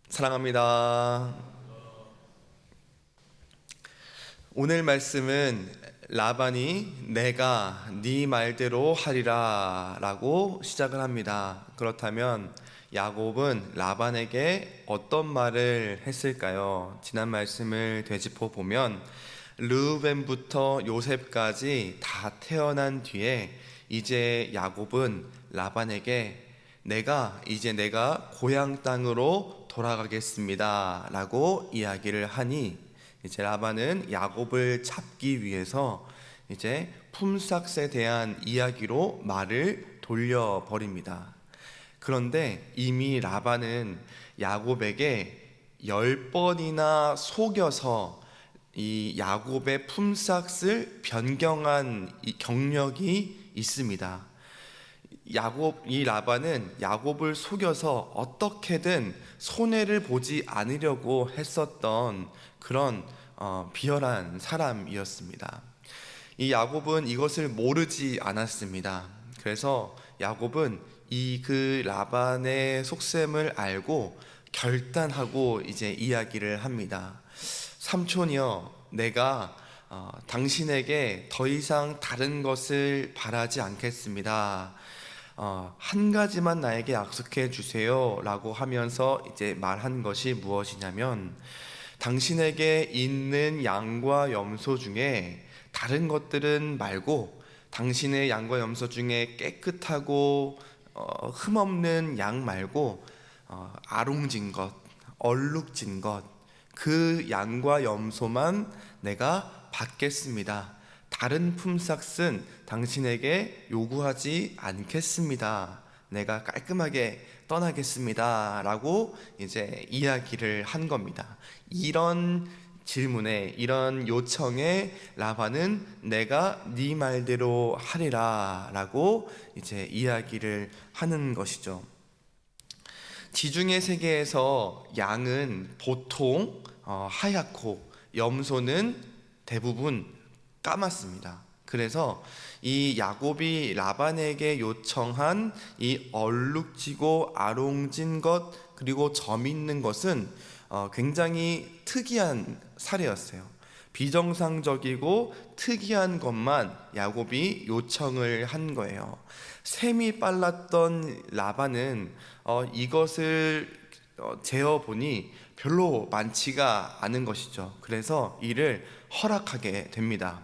사랑합니다. 오늘 말씀은 라반이 내가 네 말대로 하리라 라고 시작을 합니다. 그렇다면 야곱은 라반에게 어떤 말을 했을까요? 지난 말씀을 되짚어 보면 르우벤부터 요셉까지 다 태어난 뒤에 이제 야곱은 라반에게 내가 고향 땅으로 돌아가겠습니다 라고 이야기를 하니, 이제 라반은 야곱을 잡기 위해서 이제 품삯에 대한 이야기로 말을 돌려버립니다. 그런데 이미 라반은 야곱에게 10번이나 속여서 이 야곱의 품삯을 변경한 이 경력이 있습니다. 이 라반은 야곱을 속여서 어떻게든 손해를 보지 않으려고 했었던 그런 비열한 사람이었습니다. 이 야곱은 이것을 모르지 않았습니다. 그래서 야곱은 그 라반의 속셈을 알고 결단하고 이제 이야기를 합니다. 삼촌이여, 내가 당신에게 더 이상 다른 것을 바라지 않겠습니다. 한 가지만 나에게 약속해 주세요 라고 하면서 이제 말한 것이 무엇이냐면, 당신에게 있는 양과 염소 중에 다른 것들은 말고 당신의 양과 염소 중에 깨끗하고 흠없는 양 말고 아롱진 것, 얼룩진 것, 그 양과 염소만 내가 받겠습니다. 다른 품삯은 당신에게 요구하지 않겠습니다. 내가 깔끔하게 떠나겠습니다 라고 이제 이야기를 한 겁니다. 이런 질문에, 이런 요청에 라반은 내가 네 말대로 하리라 라고 이제 이야기를 하는 것이죠. 지중해 세계에서 양은 보통 하얗고 염소는 대부분 까맣습니다. 그래서 이 야곱이 라반에게 요청한 이 얼룩지고 아롱진 것, 그리고 점 있는 것은 굉장히 특이한 사례였어요. 비정상적이고 특이한 것만 야곱이 요청을 한 거예요. 셈이 빨랐던 라반은 이것을 재어보니 별로 많지가 않은 것이죠. 그래서 이를 허락하게 됩니다.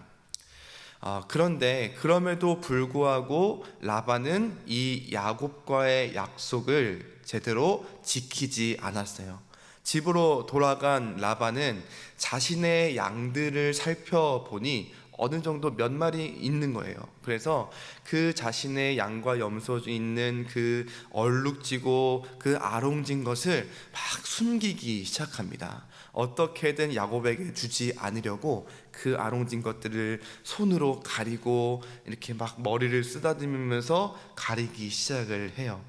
그런데 그럼에도 불구하고 라반은 이 야곱과의 약속을 제대로 지키지 않았어요. 집으로 돌아간 라반은 자신의 양들을 살펴보니 어느 정도 몇 마리 있는 거예요. 그래서 그 자신의 양과 염소 있는 그 얼룩지고 그 아롱진 것을 막 숨기기 시작합니다. 어떻게든 야곱에게 주지 않으려고 그 아롱진 것들을 손으로 가리고 이렇게 막 머리를 쓰다듬으면서 가리기 시작을 해요.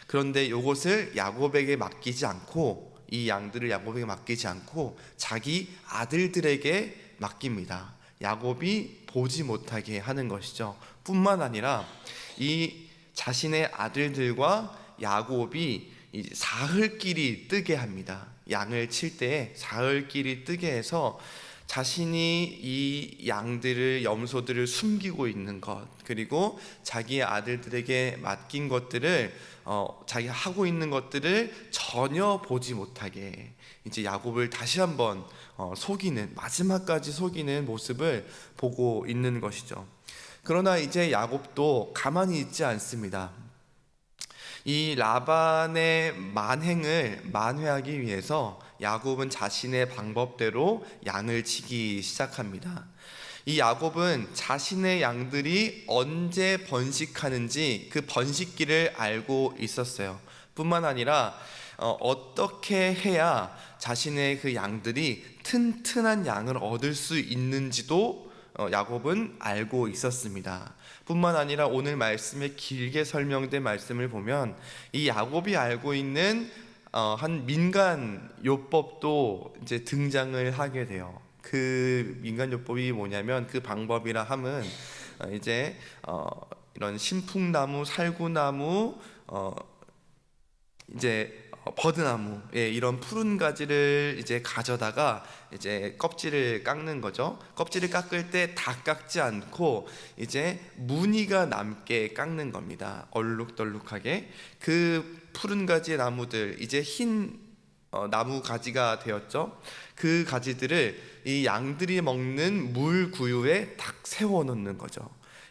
그런데 이것을 야곱에게 맡기지 않고, 이 양들을 야곱에게 맡기지 않고 자기 아들들에게 맡깁니다. 야곱이 보지 못하게 하는 것이죠. 뿐만 아니라 이 자신의 아들들과 야곱이 사흘길이 뜨게 합니다. 양을 칠 때에 사흘길이 뜨게 해서 자신이 이 양들을, 염소들을 숨기고 있는 것, 그리고 자기의 아들들에게 맡긴 것들을 자기가 하고 있는 것들을 전혀 보지 못하게 이제 야곱을 다시 한번 속이는, 마지막까지 속이는 모습을 보고 있는 것이죠. 그러나 이제 야곱도 가만히 있지 않습니다. 이 라반의 만행을 만회하기 위해서 야곱은 자신의 방법대로 양을 치기 시작합니다. 이 야곱은 자신의 양들이 언제 번식하는지 그 번식기를 알고 있었어요. 뿐만 아니라 어떻게 해야 자신의 그 양들이 튼튼한 양을 얻을 수 있는지도 야곱은 알고 있었습니다. 뿐만 아니라 오늘 말씀에 길게 설명된 말씀을 보면 이 야곱이 알고 있는 한 민간 요법도 이제 등장을 하게 돼요. 그 민간 요법이 뭐냐면, 그 방법이라 함은 이제 이런 신풍나무, 살구나무, 이제 버드나무, 이런 푸른 가지를 이제 가져다가 이제 껍질을 깎는 거죠. 껍질을 깎을 때 다 깎지 않고 이제 무늬가 남게 깎는 겁니다. 얼룩덜룩하게. 그 푸른 가지의 나무들, 이제 흰 나무 가지가 되었죠. 그 가지들을 이 양들이 먹는 물구유에 딱 세워 놓는 거죠.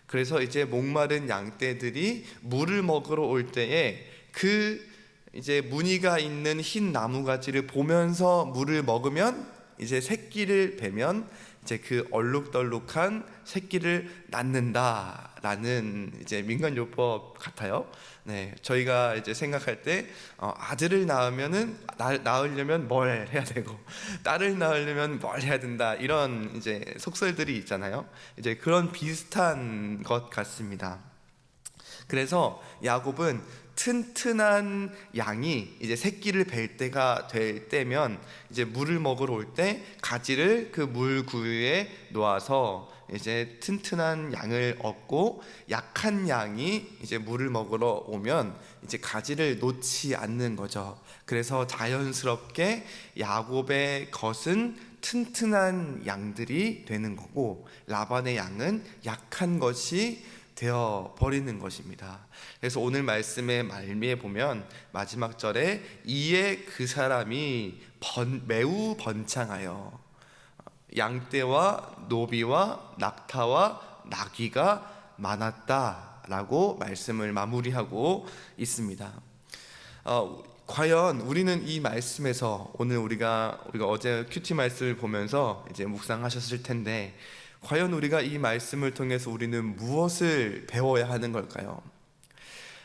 그래서 이제 목마른 양떼들이 물을 먹으러 올 때에 그 이제 무늬가 있는 흰 나무 가지를 보면서 물을 먹으면 이제 새끼를 베면 이제 그 얼룩덜룩한 새끼를 낳는다라는 이제 민간요법 같아요. 네, 저희가 이제 생각할 때 아들을 낳으려면 뭘 해야 되고 딸을 낳으려면 뭘 해야 된다, 이런 이제 속설들이 있잖아요. 이제 그런 비슷한 것 같습니다. 그래서 야곱은 튼튼한 양이 이제 새끼를 뵐 때가 될 때면 이제 물을 먹으러 올 때 가지를 그 물구유에 놓아서 이제 튼튼한 양을 얻고, 약한 양이 이제 물을 먹으러 오면 이제 가지를 놓지 않는 거죠. 그래서 자연스럽게 야곱의 것은 튼튼한 양들이 되는 거고, 라반의 양은 약한 것이 되어 버리는 것입니다. 그래서 오늘 말씀의 말미에 보면 마지막 절에 이에 그 사람이 매우 번창하여 양떼와 노비와 낙타와 나귀가 많았다라고 말씀을 마무리하고 있습니다. 과연 우리는 이 말씀에서, 오늘 우리가 어제 큐티 말씀을 보면서 이제 묵상하셨을 텐데, 과연 우리가 이 말씀을 통해서 우리는 무엇을 배워야 하는 걸까요?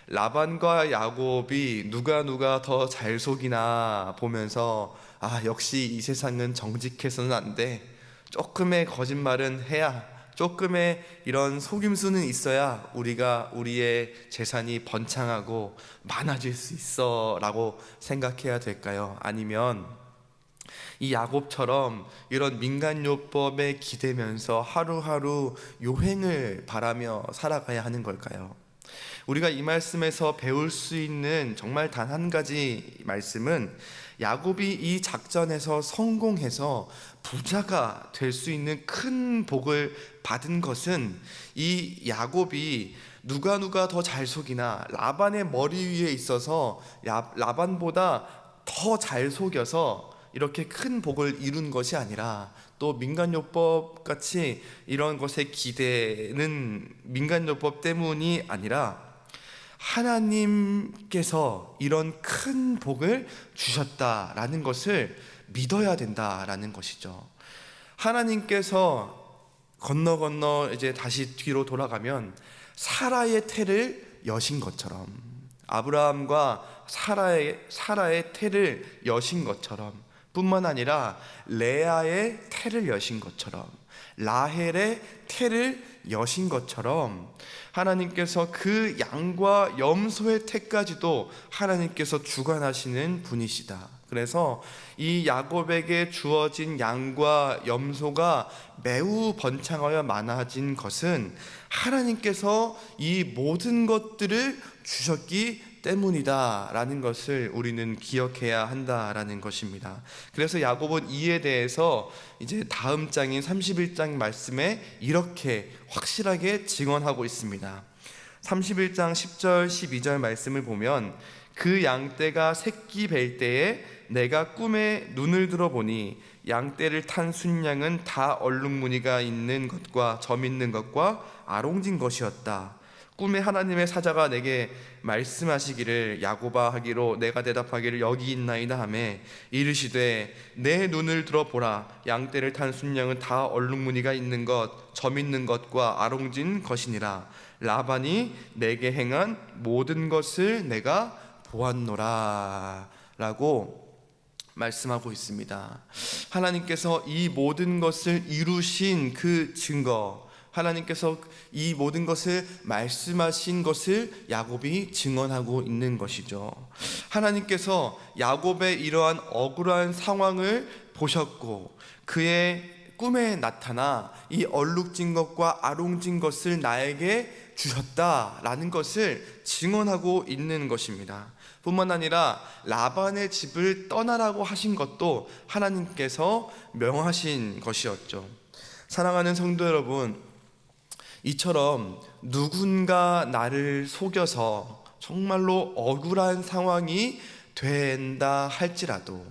라반과 야곱이 누가 더 잘 속이나 보면서 역시 이 세상은 정직해서는 안 돼, 조금의 거짓말은 해야, 조금의 이런 속임수는 있어야 우리의 재산이 번창하고 많아질 수 있어 라고 생각해야 될까요? 아니면 이 야곱처럼 이런 민간요법에 기대면서 하루하루 요행을 바라며 살아가야 하는 걸까요? 우리가 이 말씀에서 배울 수 있는 정말 단 한 가지 말씀은, 야곱이 이 작전에서 성공해서 부자가 될 수 있는 큰 복을 받은 것은, 이 야곱이 누가 더 잘 속이나 라반의 머리 위에 있어서 라반보다 더 잘 속여서 이렇게 큰 복을 이룬 것이 아니라, 또 민간요법 같이 이런 것에 기대는 민간요법 때문이 아니라 하나님께서 이런 큰 복을 주셨다라는 것을 믿어야 된다라는 것이죠. 하나님께서 건너 이제 다시 뒤로 돌아가면 사라의 태를 여신 것처럼, 아브라함과 사라의 태를 여신 것처럼, 뿐만 아니라 레아의 태를 여신 것처럼, 라헬의 태를 여신 것처럼, 하나님께서 그 양과 염소의 태까지도 하나님께서 주관하시는 분이시다. 그래서 이 야곱에게 주어진 양과 염소가 매우 번창하여 많아진 것은 하나님께서 이 모든 것들을 주셨기 때문이다 라는 것을 우리는 기억해야 한다라는 것입니다. 그래서 야곱은 이에 대해서 이제 다음 장인 31장 말씀에 이렇게 확실하게 증언하고 있습니다. 31장 10절 12절 말씀을 보면, 그 양떼가 새끼 뵐 때에 내가 꿈에 눈을 들어보니 양떼를 탄 순양은 다 얼룩무늬가 있는 것과 점 있는 것과 아롱진 것이었다. 꿈에 하나님의 사자가 내게 말씀하시기를, 야곱아 하기로 내가 대답하기를 여기 있나이다 하매, 이르시되 내 눈을 들어보라. 양떼를 탄 순양은 다 얼룩무늬가 있는 것, 점 있는 것과 아롱진 것이니라. 라반이 내게 행한 모든 것을 내가 보았노라 라고 말씀하고 있습니다. 하나님께서 이 모든 것을 이루신 그 증거, 하나님께서 이 모든 것을 말씀하신 것을 야곱이 증언하고 있는 것이죠. 하나님께서 야곱의 이러한 억울한 상황을 보셨고, 그의 꿈에 나타나 이 얼룩진 것과 아롱진 것을 나에게 주셨다라는 것을 증언하고 있는 것입니다. 뿐만 아니라 라반의 집을 떠나라고 하신 것도 하나님께서 명하신 것이었죠. 사랑하는 성도 여러분, 이처럼 누군가 나를 속여서 정말로 억울한 상황이 된다 할지라도,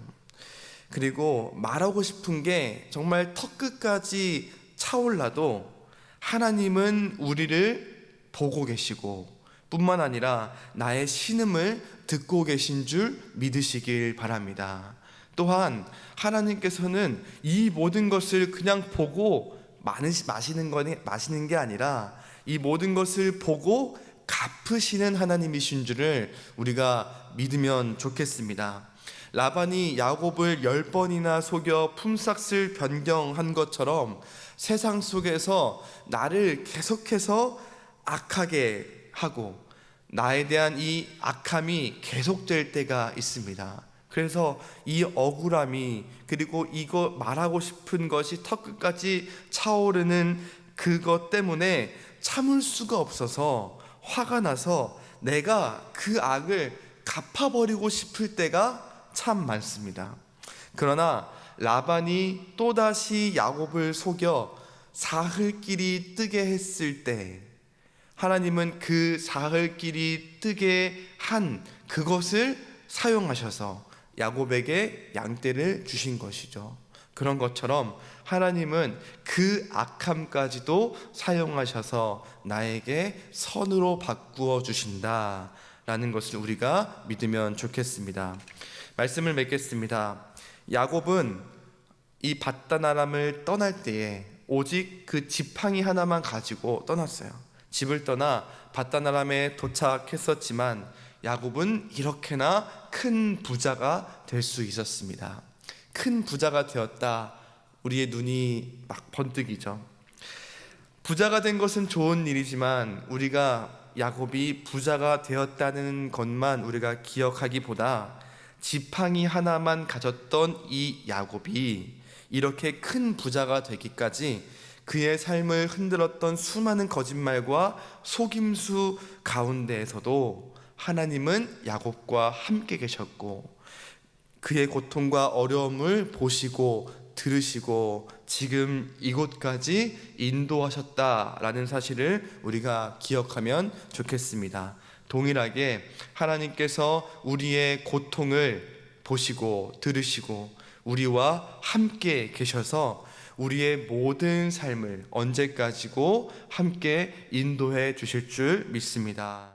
그리고 말하고 싶은 게 정말 턱끝까지 차올라도 하나님은 우리를 보고 계시고 뿐만 아니라 나의 신음을 듣고 계신 줄 믿으시길 바랍니다. 또한 하나님께서는 이 모든 것을 그냥 보고 마시는 게 아니라 이 모든 것을 보고 갚으시는 하나님이신 줄을 우리가 믿으면 좋겠습니다. 라반이 야곱을 10번이나 속여 품삯을 변경한 것처럼 세상 속에서 나를 계속해서 악하게 하고 나에 대한 이 악함이 계속될 때가 있습니다. 그래서 이 억울함이, 그리고 이거 말하고 싶은 것이 턱끝까지 차오르는 그것 때문에 참을 수가 없어서 화가 나서 내가 그 악을 갚아버리고 싶을 때가 참 많습니다. 그러나 라반이 또다시 야곱을 속여 사흘길이 뜨게 했을 때 하나님은 그 사흘길이 뜨게 한 그것을 사용하셔서 야곱에게 양떼를 주신 것이죠. 그런 것처럼 하나님은 그 악함까지도 사용하셔서 나에게 선으로 바꾸어 주신다라는 것을 우리가 믿으면 좋겠습니다. 말씀을 맺겠습니다. 야곱은 이 밧다나람을 떠날 때에 오직 그 지팡이 하나만 가지고 떠났어요. 집을 떠나 밧다나람에 도착했었지만 야곱은 이렇게나 큰 부자가 될 수 있었습니다. 큰 부자가 되었다. 우리의 눈이 막 번뜩이죠. 부자가 된 것은 좋은 일이지만 우리가 야곱이 부자가 되었다는 것만 우리가 기억하기보다 지팡이 하나만 가졌던 이 야곱이 이렇게 큰 부자가 되기까지 그의 삶을 흔들었던 수많은 거짓말과 속임수 가운데에서도 하나님은 야곱과 함께 계셨고 그의 고통과 어려움을 보시고 들으시고 지금 이곳까지 인도하셨다라는 사실을 우리가 기억하면 좋겠습니다. 동일하게 하나님께서 우리의 고통을 보시고 들으시고 우리와 함께 계셔서 우리의 모든 삶을 언제까지고 함께 인도해 주실 줄 믿습니다.